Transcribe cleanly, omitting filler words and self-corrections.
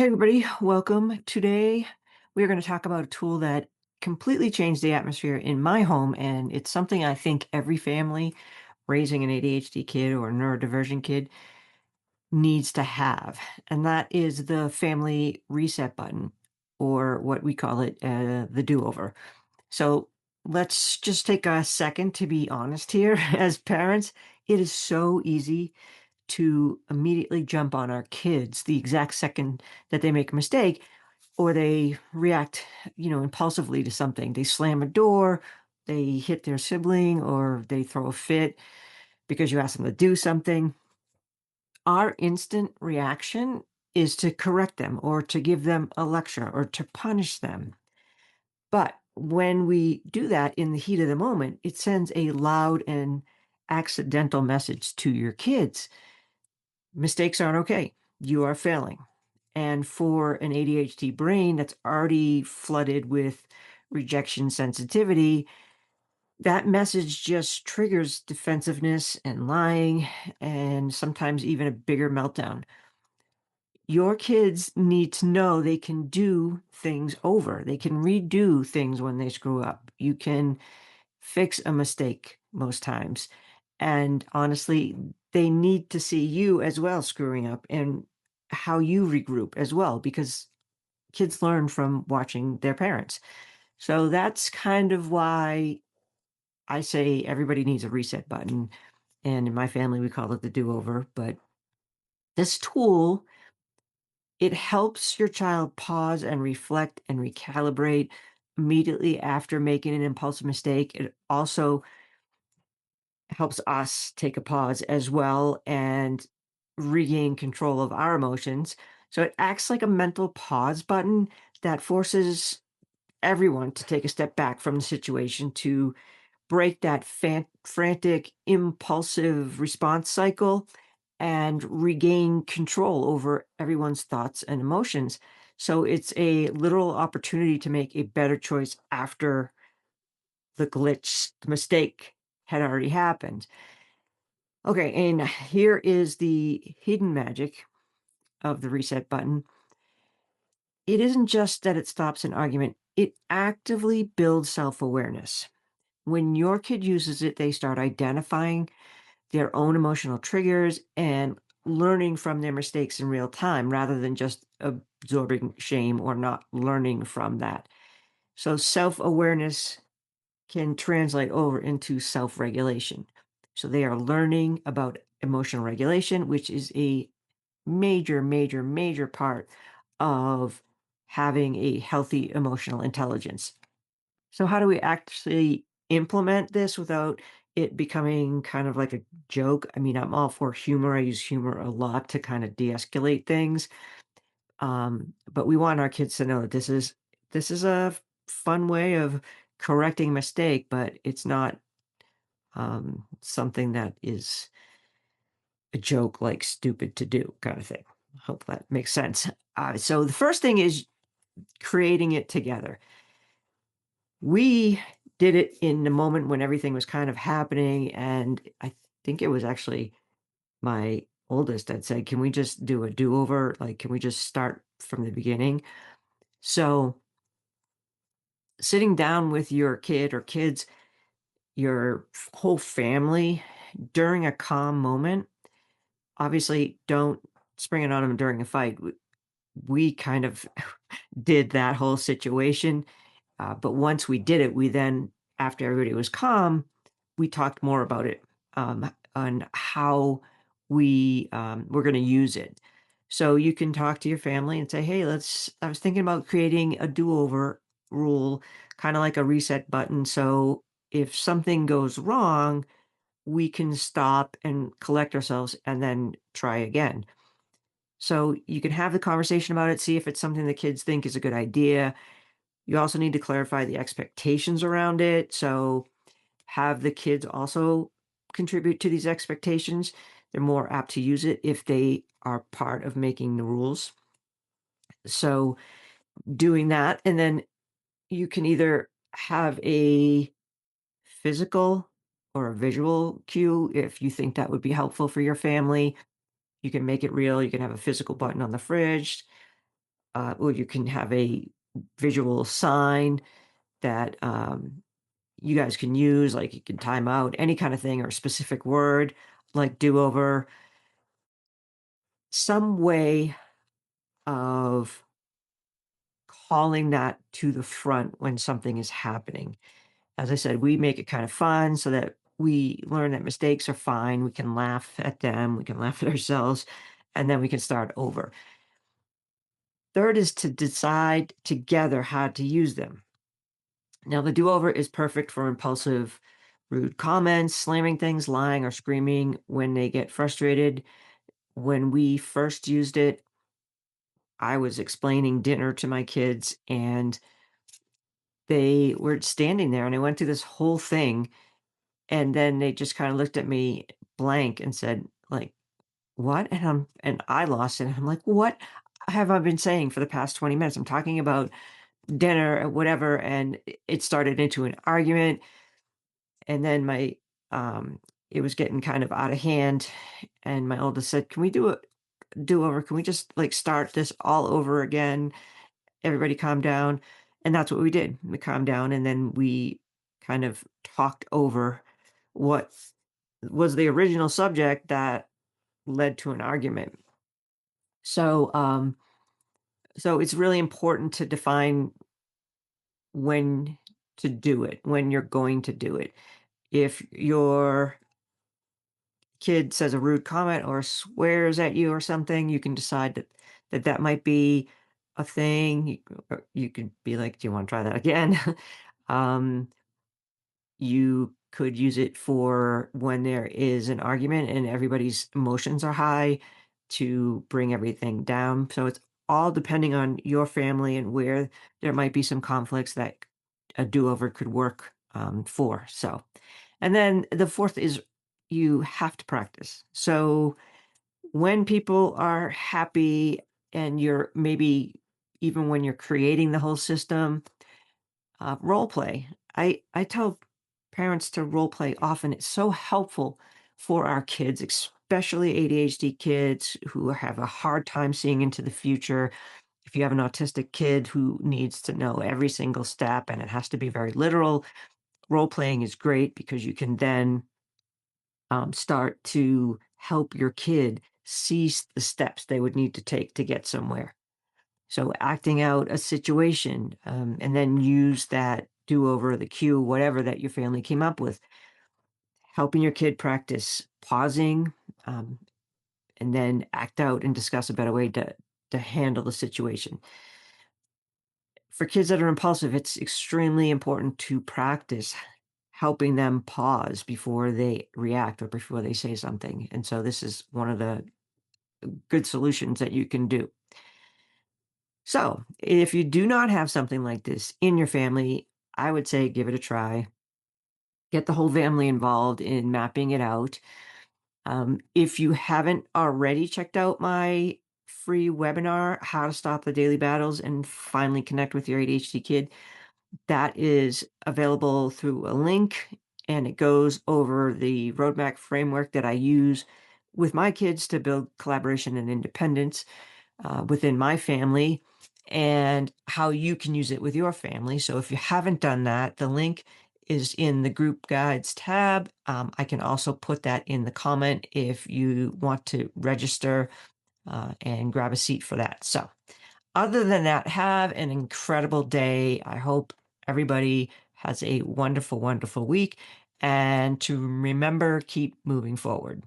Hey, everybody, welcome. Today, we're going to talk about a tool that completely changed the atmosphere in my home. And it's something I think every family raising an ADHD kid or a neurodivergent kid needs to have. And that is the family reset button, or what we call it, the do over. So let's just take a second to be honest here. As parents, it is so easy to immediately jump on our kids the exact second that they make a mistake or they react, impulsively to something. They slam a door, they hit their sibling, or they throw a fit because you ask them to do something. Our instant reaction is to correct them or to give them a lecture or to punish them. But when we do that in the heat of the moment, it sends a loud and accidental message to your kids. Mistakes aren't okay. You are failing. And for an ADHD brain that's already flooded with rejection sensitivity, that message just triggers defensiveness and lying and sometimes even a bigger meltdown. Your kids need to know they can do things over. They can redo things when they screw up. You can fix a mistake most times. And honestly, they need to see you as well screwing up and how you regroup as well, because kids learn from watching their parents. So that's kind of why I say everybody needs a reset button. And in my family, we call it the do over. But this tool, it helps your child pause and reflect and recalibrate immediately after making an impulsive mistake. It also helps us take a pause as well and regain control of our emotions. So it acts like a mental pause button that forces everyone to take a step back from the situation to break that frantic, impulsive response cycle and regain control over everyone's thoughts and emotions. So it's a literal opportunity to make a better choice after the mistake had already happened. Okay, and here is the hidden magic of the reset button. It isn't just that it stops an argument, it actively builds self awareness. When your kid uses it, they start identifying their own emotional triggers and learning from their mistakes in real time rather than just absorbing shame or not learning from that. So, self awareness can translate over into self regulation. So, they are learning about emotional regulation, which is a major, major, major part of having a healthy emotional intelligence. So, how do we actually implement this without it becoming kind of like a joke? I mean, I'm all for humor. I use humor a lot to kind of de-escalate things. But we want our kids to know that this is a fun way of correcting mistake, but it's not something that is a joke like stupid to do kind of thing. Hope that makes sense. So the first thing is creating it together. We did it in the moment when everything was kind of happening, and I think it was actually my oldest that said, "Can we just do a do-over? Like, can we just start from the beginning?" So, sitting down with your kid or kids, your whole family during a calm moment, obviously don't spring it on them during a fight. We kind of did that whole situation. But once we did it, we then, after everybody was calm, we talked more about it, on how we're going to use it. So you can talk to your family and say, "Hey, I was thinking about creating a do-over rule, kind of like a reset button. So if something goes wrong, we can stop and collect ourselves and then try again." So you can have the conversation about it, see if it's something the kids think is a good idea. You also need to clarify the expectations around it. So have the kids also contribute to these expectations. They're more apt to use it if they are part of making the rules. So doing that, and then you can either have a physical or a visual cue if you think that would be helpful for your family. You can make it real. You can have a physical button on the fridge. or you can have a visual sign that you guys can use, like you can time out any kind of thing or a specific word like do over, some way of calling that to the front when something is happening. As I said, we make it kind of fun so that we learn that mistakes are fine. We can laugh at them, we can laugh at ourselves, and then we can start over. Third is to decide together how to use them. Now, the do over is perfect for impulsive, rude comments, slamming things, lying, or screaming when they get frustrated. When we first used it, I was explaining dinner to my kids, and they were standing there, and I went through this whole thing. And then they just kinda looked at me blank and said, like, "What?" And I lost it. I'm like, "What have I been saying for the past 20 minutes? I'm talking about dinner or whatever," and it started into an argument, and then it was getting kind of out of hand, and my oldest said, "Can we do a do-over? Can we just, like, start this all over again? Everybody calm down." And that's what we did. We calmed down, and then we kind of talked over what was the original subject that led to an argument. So, so it's really important to define when to do it, when you're going to do it. If your kid says a rude comment or swears at you or something, you can decide that might be a thing. You could be like, "Do you want to try that again?" um, You could use it for when there is an argument and everybody's emotions are high to bring everything down. So it's all depending on your family and where there might be some conflicts that a do-over could work for. So, and then the fourth is you have to practice. So when people are happy and you're maybe even when you're creating the whole system, role play. I tell parents to role play often. It's so helpful for our kids, especially ADHD kids who have a hard time seeing into the future. If you have an autistic kid who needs to know every single step and it has to be very literal, role playing is great because you can then start to help your kid see the steps they would need to take to get somewhere. So acting out a situation, and then use that do-over, the cue, whatever that your family came up with, helping your kid practice pausing, um, and then act out and discuss a better way to handle the situation. For kids that are impulsive, it's extremely important to practice helping them pause before they react or before they say something. And so this is one of the good solutions that you can do. So, if you do not have something like this in your family, I would say give it a try. Get the whole family involved in mapping it out. If you haven't already checked out my free webinar, How to Stop the Daily Battles and Finally Connect with Your ADHD Kid, that is available through a link and it goes over the roadmap framework that I use with my kids to build collaboration and independence within my family and how you can use it with your family. So if you haven't done that, the link is in the group guides tab. I can also put that in the comment if you want to register and grab a seat for that. So, other than that, have an incredible day. I hope everybody has a wonderful, wonderful week. And to remember, keep moving forward.